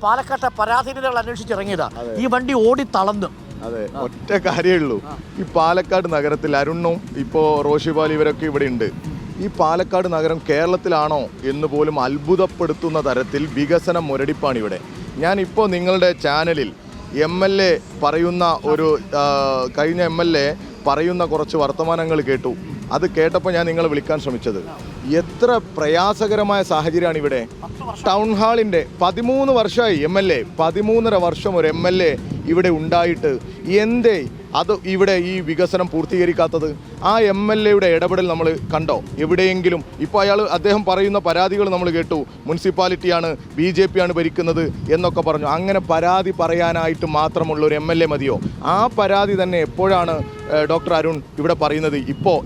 പാലക്കാട്ടെ പരാധീനതകൾ അന്വേഷിച്ചിറങ്ങിയതാ. ഈ വണ്ടി ഓടി തളർന്നു. അതെ, ഒറ്റ കാര്യമേ ഉള്ളൂ. ഈ പാലക്കാട് നഗരത്തിൽ അരുണും ഇപ്പോൾ റോഷിപാൽ ഇവരൊക്കെ ഇവിടെ ഉണ്ട്. ഈ പാലക്കാട് നഗരം കേരളത്തിലാണോ എന്ന് പോലും അത്ഭുതപ്പെടുത്തുന്ന തരത്തിൽ വികസന മുരടിപ്പാണ് ഇവിടെ. ഞാനിപ്പോൾ നിങ്ങളുടെ ചാനലിൽ MLA പറയുന്ന കഴിഞ്ഞ MLA പറയുന്ന കുറച്ച് വർത്തമാനങ്ങൾ കേട്ടു. അത് കേട്ടപ്പോൾ ഞാൻ നിങ്ങളെ വിളിക്കാൻ ശ്രമിച്ചത്. എത്ര പ്രയാസകരമായ സാഹചര്യമാണ് ഇവിടെ. ടൗൺ ഹാളിൻ്റെ 13 വർഷമായി MLA, 13.5 വർഷം ഒരു MLA ഇവിടെ ഉണ്ടായിട്ട് എന്തേ അത് ഇവിടെ ഈ വികസനം പൂർത്തീകരിക്കാത്തത്? ആ MLAയുടെ ഇടപെടൽ നമ്മൾ കണ്ടോ എവിടെയെങ്കിലും? ഇപ്പോൾ അദ്ദേഹം പറയുന്ന പരാതികൾ നമ്മൾ കേട്ടു. മുനിസിപ്പാലിറ്റിയാണ്, BJP ആണ് ഭരിക്കുന്നത് എന്നൊക്കെ പറഞ്ഞു. അങ്ങനെ പരാതി പറയാനായിട്ട് മാത്രമുള്ള ഒരു MLA മതിയോ? ആ പരാതി തന്നെ എപ്പോഴാണ് ഡോക്ടർ അരുൺ ഇവിടെ പറയുന്നത്? ഇപ്പോൾ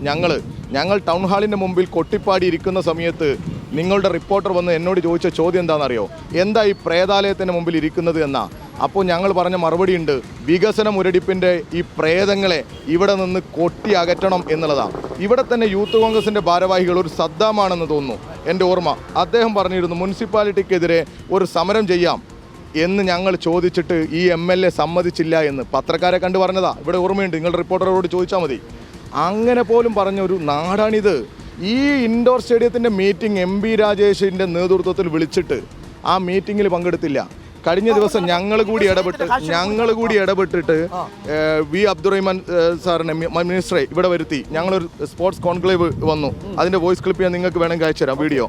ഞങ്ങൾ ടൗൺ ഹാളിൻ്റെ മുമ്പിൽ കൊട്ടിപ്പാടി ഇരിക്കുന്ന സമയത്ത് നിങ്ങളുടെ റിപ്പോർട്ടർ വന്ന് എന്നോട് ചോദിച്ച ചോദ്യം എന്താണെന്നറിയോ? എന്താ ഈ പ്രേതാലയത്തിന് മുമ്പിൽ ഇരിക്കുന്നത് എന്നാ. അപ്പോൾ ഞങ്ങൾ പറഞ്ഞ മറുപടി ഉണ്ട്, വികസന മുരടിപ്പിൻ്റെ ഈ പ്രേതങ്ങളെ ഇവിടെ നിന്ന് കൊട്ടി അകറ്റണം എന്നുള്ളതാണ്. ഇവിടെ തന്നെ യൂത്ത് കോൺഗ്രസിൻ്റെ ഭാരവാഹികൾ ഒരു സദ്ദാമാണെന്ന് തോന്നുന്നു എൻ്റെ ഓർമ്മ. അദ്ദേഹം പറഞ്ഞിരുന്നു മുനിസിപ്പാലിറ്റിക്കെതിരെ ഒരു സമരം ചെയ്യാം എന്ന് ഞങ്ങൾ ചോദിച്ചിട്ട് ഈ MLA സമ്മതിച്ചില്ല എന്ന്. പത്രക്കാരെ കണ്ട് പറഞ്ഞതാ, ഇവിടെ ഓർമ്മയുണ്ട്, നിങ്ങളുടെ റിപ്പോർട്ടറോട് ചോദിച്ചാൽ മതി. അങ്ങനെ പോലും പറഞ്ഞ ഒരു നാടാണിത്. ഈ ഇൻഡോർ സ്റ്റേഡിയത്തിൻ്റെ മീറ്റിംഗ് MP രാജേഷിൻ്റെ നേതൃത്വത്തിൽ വിളിച്ചിട്ട് ആ മീറ്റിങ്ങിൽ പങ്കെടുത്തില്ല. കഴിഞ്ഞ ദിവസം ഞങ്ങൾ കൂടി ഇടപെട്ടിട്ട് വി അബ്ദുറഹ്മാൻ സാറിനെ മിനിസ്റ്ററെ ഇവിടെ വരുത്തി ഞങ്ങളൊരു സ്പോർട്സ് കോൺക്ലേവ് വന്നു. അതിൻ്റെ വോയിസ് ക്ലിപ്പ് ഞാൻ നിങ്ങൾക്ക് വേണമെങ്കിൽ അയച്ചു തരാം, വീഡിയോ.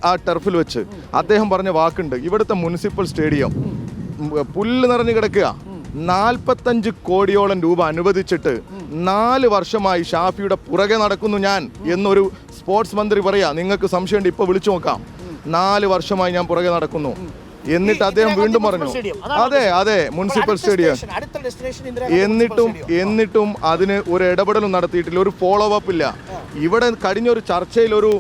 ആ ടർഫിൽ വെച്ച് അദ്ദേഹം പറഞ്ഞ വാക്കുണ്ട്, ഇവിടുത്തെ മുനിസിപ്പൽ സ്റ്റേഡിയം പുല്ല് നിറഞ്ഞു കിടക്കുക. 45 കോടിയോളം രൂപ അനുവദിച്ചിട്ട് 4 വർഷമായി ഷാഫിയുടെ പുറകെ നടക്കുന്നു ഞാൻ എന്നൊരു സ്പോർട്സ് മന്ത്രി പറയാ. നിങ്ങൾക്ക് സംശയമുണ്ട്, ഇപ്പോൾ വിളിച്ചു നോക്കാം. 4 വർഷമായി ഞാൻ പുറകെ നടക്കുന്നു എന്നിട്ട് അദ്ദേഹം വീണ്ടും പറഞ്ഞു അതെ മുനിസിപ്പൽ സ്റ്റേഡിയം. എന്നിട്ടും അതിന് ഒരു ഇടപെടലും നടത്തിയിട്ടില്ല, ഒരു ഫോളോ അപ്പ് ഇല്ല. ഇവിടെ കഴിഞ്ഞൊരു ചർച്ചയിൽ ഒരു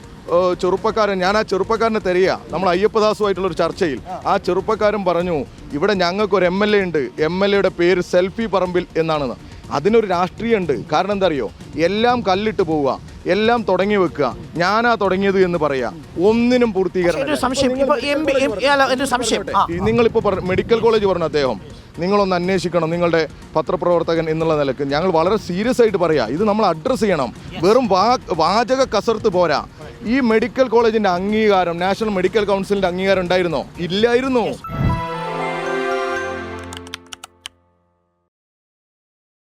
ചെറുപ്പക്കാരൻ, ഞാൻ ആ ചെറുപ്പക്കാരനെ തരിക, നമ്മൾ അയ്യപ്പദാസുമായിട്ടുള്ളൊരു ചർച്ചയിൽ ആ ചെറുപ്പക്കാരൻ പറഞ്ഞു, ഇവിടെ ഞങ്ങൾക്കൊരു MLA ഉണ്ട്, MLAയുടെ പേര് സെൽഫി പറമ്പിൽ എന്നാണെന്ന്. അതിനൊരു രാഷ്ട്രീയമുണ്ട്. കാരണം എന്താ അറിയോ? എല്ലാം കല്ലിട്ട് പോവുക, എല്ലാം തുടങ്ങി വെക്കുക, ഞാനാ തുടങ്ങിയത് എന്ന് പറയാ, ഒന്നിനും പൂർത്തീകരണം. നിങ്ങളിപ്പോൾ മെഡിക്കൽ കോളേജ് പറഞ്ഞ അദ്ദേഹം, നിങ്ങളൊന്ന് അന്വേഷിക്കണം, നിങ്ങളുടെ പത്രപ്രവർത്തകൻ എന്നുള്ള നിലക്ക് ഞങ്ങൾ വളരെ സീരിയസ് ആയിട്ട് പറയാം, ഇത് നമ്മൾ അഡ്രസ്സ് ചെയ്യണം. വെറും വാചക കസർത്ത് പോരാ. ഈ മെഡിക്കൽ കോളേജിന്റെ അംഗീകാരം, നാഷണൽ മെഡിക്കൽ കൗൺസിലിന്റെ അംഗീകാരം ഉണ്ടായിരുന്നോ? ഇല്ലായിരുന്നു.